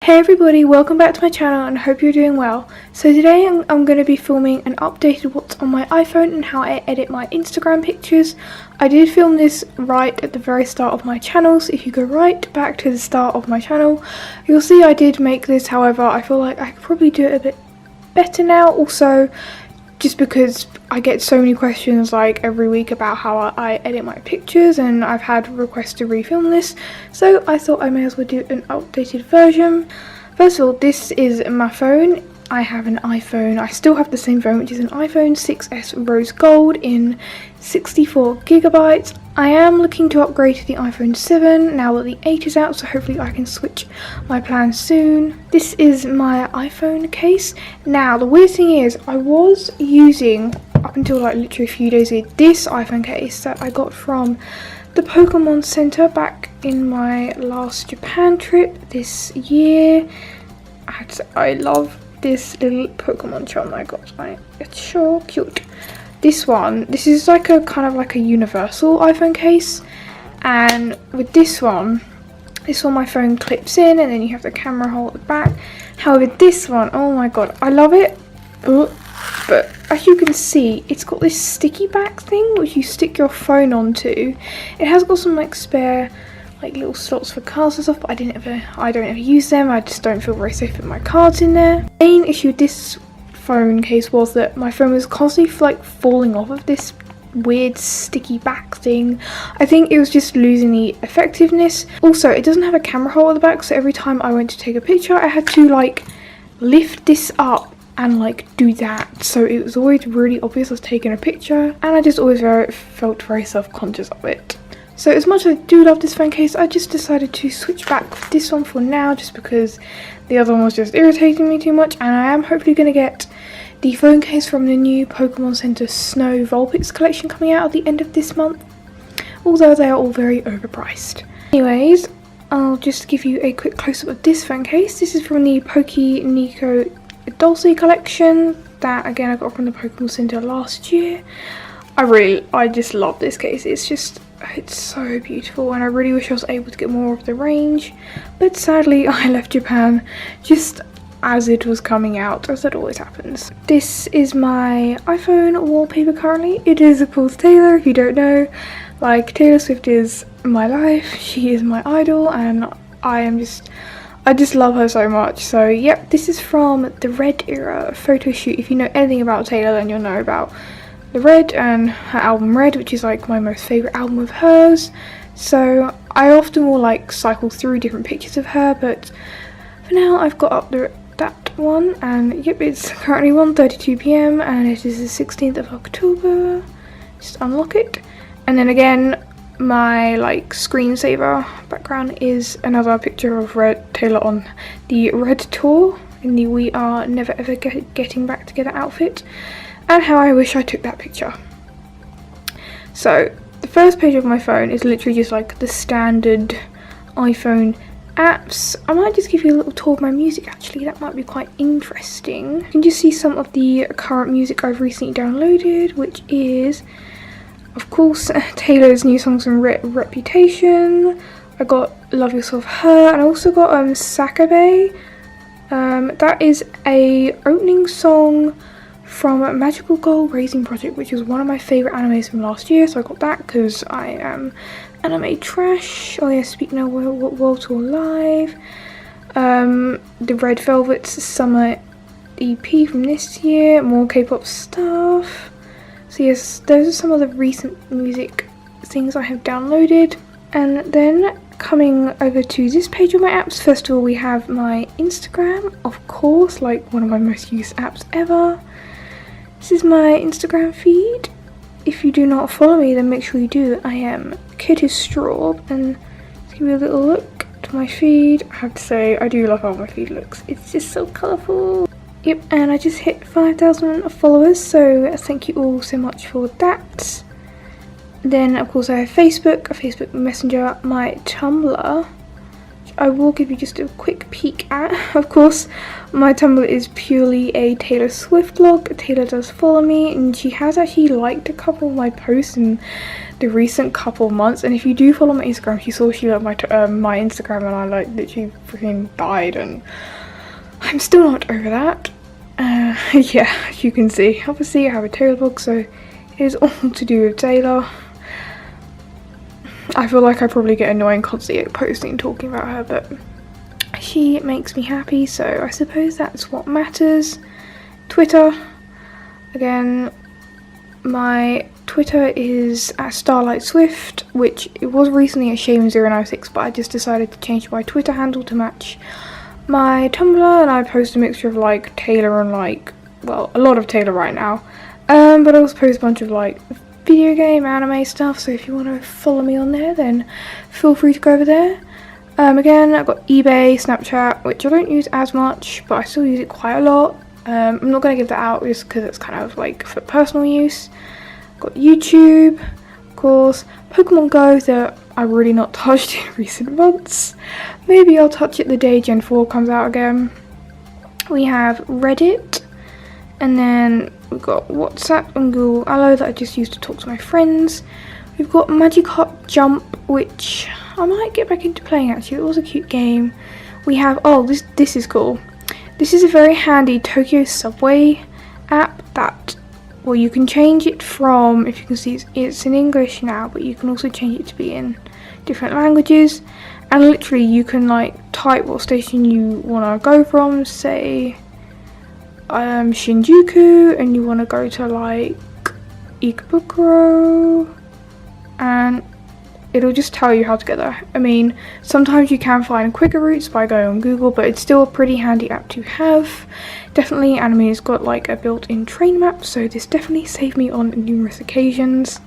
Hey everybody, welcome back to my channel and I hope you're doing well. So today I'm going to be filming an updated what's on my iPhone and how I edit my Instagram pictures. I did film this right at the very start of my channel, so if you go right back to the start of my channel, you'll see I did make this. However, I feel like I could probably do it a bit better now, also just because I get so many questions like every week about how I edit my pictures, and I've had requests to refilm this, so I thought I may as well do an updated version. First of all, this is my phone. I have an iPhone, I still have the same phone, which is an iPhone 6s Rose Gold in 64GB. I am looking to upgrade to the iPhone 7 now that the 8 is out, so hopefully I can switch my plans soon. This is my iPhone case. Now, the weird thing is, I was using, up until like literally a few days ago, this iPhone case that I got from the Pokemon Center back in my last Japan trip this year. I love this little Pokemon charm that I got. It's so cute. This is like a kind of like a universal iPhone case, and with this one my phone clips in and then you have the camera hole at the back. However, this one, oh my god, I love it. But as you can see, it's got this sticky back thing which you stick your phone onto. It has got some like spare like little slots for cards and stuff, but I don't ever use them. I just don't feel very safe putting my cards in there. The main issue with this phone case was that my phone was constantly like falling off of this weird sticky back thing. I think it was just losing the effectiveness. Also, it doesn't have a camera hole at the back, so every time I went to take a picture I had to like lift this up and like do that, so it was always really obvious I was taking a picture, and I just always felt very self-conscious of it. So as much as I do love this phone case, I just decided to switch back with this one for now, just because the other one was just irritating me too much, and I am hopefully going to get the phone case from the new Pokemon Center Snow Vulpix collection coming out at the end of this month, although they are all very overpriced. Anyways, I'll just give you a quick close-up of this phone case. This is from the Nico Dulce collection that again I got from the Pokemon Center last year. I just love this case. It's so beautiful, and I really wish I was able to get more of the range, but sadly I left Japan just as it was coming out, as that always happens. This is my iPhone wallpaper currently. It is of course Taylor. If you don't know, like, Taylor Swift is my life. She is my idol, and I just love her so much. So yep, this is from the Red era photo shoot. If you know anything about Taylor, then you'll know about the Red and her album Red, which is like my most favourite album of hers. So I often will like cycle through different pictures of her, but for now I've got up that one, and yep, it's currently 1:32 PM and it is the 16th of October. Just unlock it, and then again my like screensaver background is another picture of Taylor on the Red tour in the We Are Never Ever Getting Back Together outfit, and how I wish I took that picture. So the first page of my phone is literally just like the standard iPhone apps. I might just give you a little tour of my music actually, that might be quite interesting. You can just see some of the current music I've recently downloaded, which is of course Taylor's new songs from Reputation. I got Love Yourself Her, and I also got Sakabe. That is a opening song from Magical Girl Raising Project, which was one of my favourite animes from last year, so I got that because I am anime trash. Oh yeah, speaking of World Tour Live, the Red Velvet's Summer EP from this year, more K-pop stuff. So yes, those are some of the recent music things I have downloaded. And then coming over to this page of my apps, first of all we have my Instagram, of course, like one of my most used apps ever. This is my Instagram feed. If you do not follow me, then make sure you do. I am Kitty Straw, and let's give you a little look to my feed. I have to say, I do love how my feed looks. It's just so colourful. Yep, and I just hit 5,000 followers, so thank you all so much for that. Then of course I have Facebook, a Facebook Messenger, my Tumblr, which I will give you just a quick peek at. Of course, my Tumblr is purely a Taylor Swift blog. Taylor does follow me, and she has actually liked a couple of my posts in the recent couple months. And if you do follow my Instagram, she saw she liked my Instagram, and I like literally freaking died, and I'm still not over that. Yeah, as you can see, obviously I have a Taylor blog, so it is all to do with Taylor. I feel like I probably get annoying constantly posting talking about her, but she makes me happy, so I suppose that's what matters. Twitter, again, my Twitter is at Starlight Swift, which it was recently at Shaman096, but I just decided to change my Twitter handle to match my Tumblr, and I post a mixture of like Taylor and like, well, a lot of Taylor right now, but I also post a bunch of like video game, anime stuff, so if you want to follow me on there, then feel free to go over there. Again, I've got eBay, Snapchat, which I don't use as much, but I still use it quite a lot. I'm not going to give that out just because it's kind of like for personal use. I've got YouTube, of course, Pokemon Go that I've really not touched in recent months. Maybe I'll touch it the day Gen 4 comes out again. We have Reddit, and then we've got WhatsApp and Google Allo that I just use to talk to my friends. We've got Magikarp Jump, which I might get back into playing actually. It was a cute game. We have, oh, this is cool. This is a very handy Tokyo Subway app that, well, you can change it from, if you can see, it's in English now, but you can also change it to be in different languages. And literally you can like type what station you want to go from, say Shinjuku, and you want to go to like Ikebukuro, and it'll just tell you how to get there. I mean, sometimes you can find quicker routes by going on Google, but it's still a pretty handy app to have. Definitely, Anime's got like a built-in train map, so this definitely saved me on numerous occasions.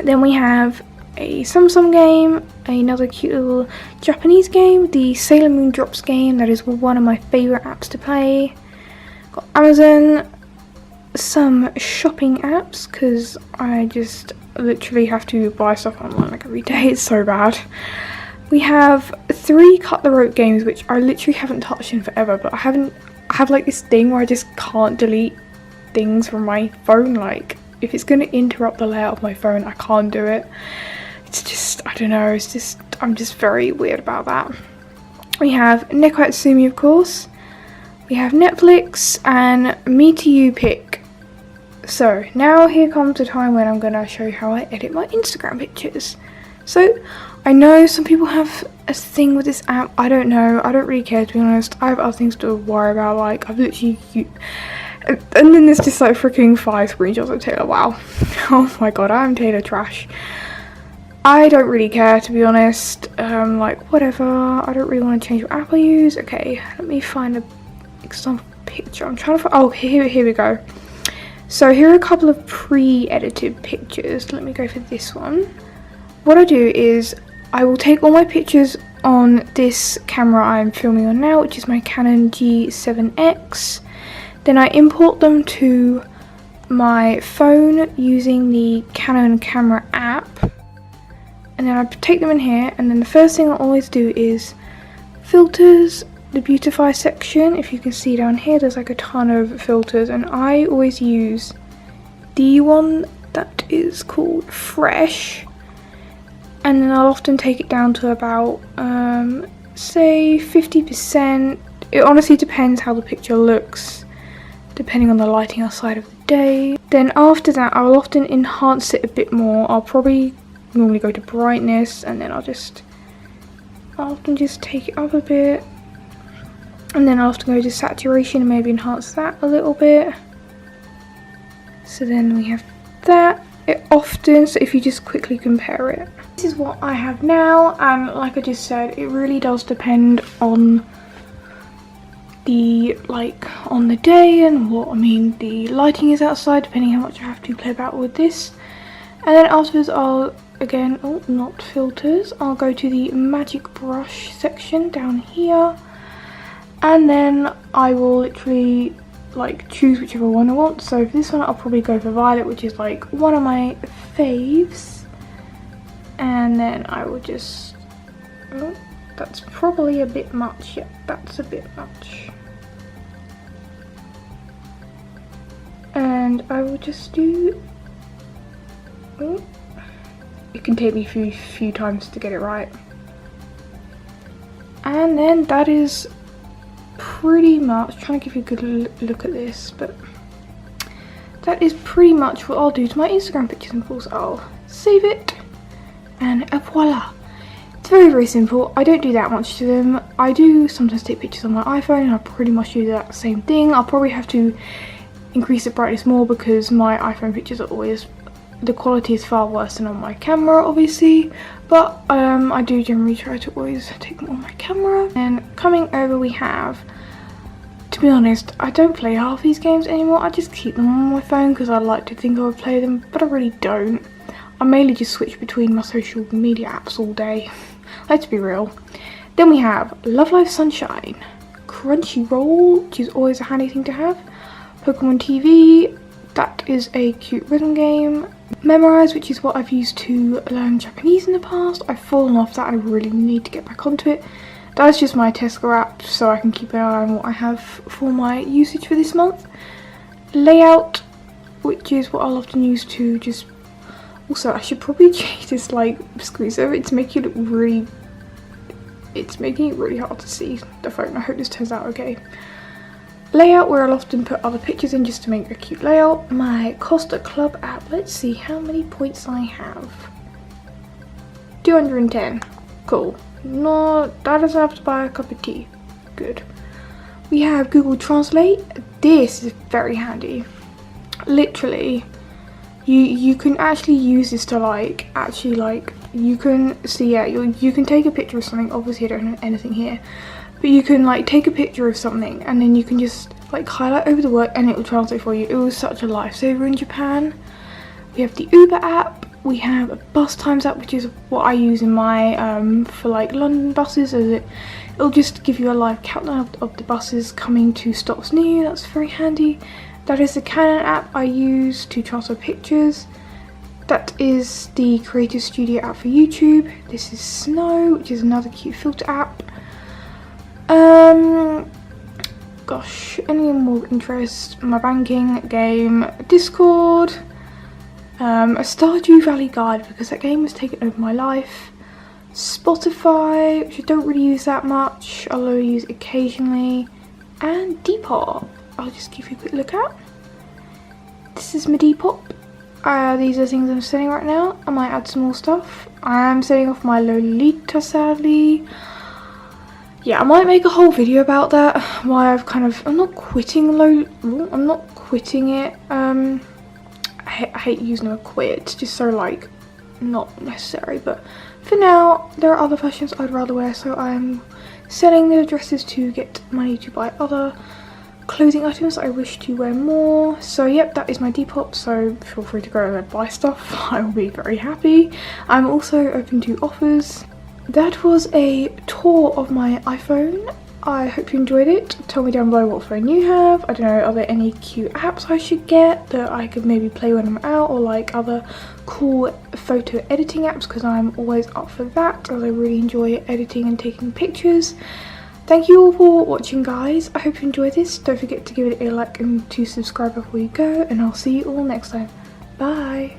Then we have a Samsung game, another cute little Japanese game, the Sailor Moon Drops game, that is one of my favourite apps to play. Got Amazon, some shopping apps, because I just literally have to buy stuff online like every day, it's so bad. We have 3 Cut the Rope games, which I literally haven't touched in forever, but I have like this thing where I just can't delete things from my phone. Like, if it's going to interrupt the layout of my phone, I can't do it. It's just, I don't know, it's just, I'm just very weird about that. We have Neko Hatsumi, of course. We have Netflix and Me to You Pick. So now here comes the time when I'm going to show you how I edit my Instagram pictures. So I know some people have a thing with this app. I don't know. I don't really care, to be honest. I have other things to worry about. Like, I've literally... And then there's just like freaking 5 screenshots of Taylor. Wow. Oh my god, I'm Taylor trash. I don't really care, to be honest. Like, whatever. I don't really want to change what app I use. Okay, let me find a example picture. I'm trying to find... Oh, here we go. So here are a couple of pre-edited pictures. Let me go for this one. What I do is I will take all my pictures on this camera I'm filming on now, which is my Canon G7X. Then I import them to my phone using the Canon camera app. And then I take them in here, and then the first thing I always do is filters, the beautify section. If you can see down here, there's like a ton of filters, and I always use the one that is called Fresh. And then I'll often take it down to about, say 50%. It honestly depends how the picture looks, depending on the lighting outside of the day. Then after that, I'll often enhance it a bit more. I'll probably normally go to brightness, and then I'll often just take it up a bit. And then I'll often go to saturation and maybe enhance that a little bit. So then we have that. So if you just quickly compare it. This is what I have now, and like I just said, it really does depend on the day and the lighting is outside, depending how much I have to play about with this. And then afterwards I'll again, not filters, I'll go to the magic brush section down here, and then I will literally choose whichever one I want. So for this one I'll probably go for violet, which is like one of my faves, and then I will just Oh, that's probably a bit much. Yeah, that's a bit much. And I will just do... Oh, it can take me a few times to get it right. And then that is pretty much... trying to give you a good look at this, but that is pretty much what I'll do to my Instagram pictures. And of course I'll save it, and voila. It's very, very simple. I don't do that much to them. I do sometimes take pictures on my iPhone, and I pretty much do that same thing. I'll probably have to increase the brightness more because my iPhone pictures are always... the quality is far worse than on my camera, obviously, but I do generally try to always take them on my camera. And coming over, we have, to be honest, I don't play half these games anymore. I just keep them on my phone because I like to think I would play them, but I really don't. I mainly just switch between my social media apps all day. Let's be real. Then we have Love Live Sunshine, Crunchyroll, which is always a handy thing to have, Pokemon TV, that is a cute rhythm game, Memorize, which is what I've used to learn Japanese in the past. I've fallen off that, I really need to get back onto it. That's just my Tesco app, so I can keep an eye on what I have for my usage for this month. Layout, which is what I'll often use to just... also, I should probably change this like squeeze over. It's making it really... it's making it really hard to see the phone. I hope this turns out okay. Layout, where I'll often put other pictures in just to make a cute layout. My Costa Club app, let's see how many points I have. 210. Cool. No, that doesn't have to buy a cup of tea. Good. We have Google Translate. This is very handy. Literally, you can actually use this to you can see, yeah, you can take a picture of something. Obviously I don't have anything here, but you can like take a picture of something and then you can just like highlight over the word and it will translate for you. It was such a lifesaver in Japan. We have the Uber app, we have a bus times app, which is what I use in my for like London buses, as it'll just give you a live countdown of the buses coming to stops near you. That's very handy. That is the Canon app I use to transfer pictures. That is the Creative Studio app for YouTube. This is Snow, which is another cute filter app. Gosh, any more interest? My banking game, Discord, a Stardew Valley guide because that game has taken over my life. Spotify, which I don't really use that much, although I use occasionally, and Depop. I'll just give you a quick look at. This is my Depop. These are things I'm selling right now. I might add some more stuff. I am selling off my Lolita, sadly. Yeah, I might make a whole video about that. Why I've kind of... I'm not quitting it. I hate using the word quit. It's just so like not necessary. But for now, there are other fashions I'd rather wear. So I'm selling the dresses to get money to buy other clothing items I wish to wear more. So yep, that is my Depop, so feel free to go and buy stuff. I will be very happy. I'm also open to offers. That was a tour of my iPhone. I hope you enjoyed it. Tell me down below what phone you have. I don't know, are there any cute apps I should get that I could maybe play when I'm out, or like other cool photo editing apps, because I'm always up for that, as I really enjoy editing and taking pictures. Thank you all for watching, guys. I hope you enjoyed this. Don't forget to give it a like and to subscribe before you go, and I'll see you all next time. Bye!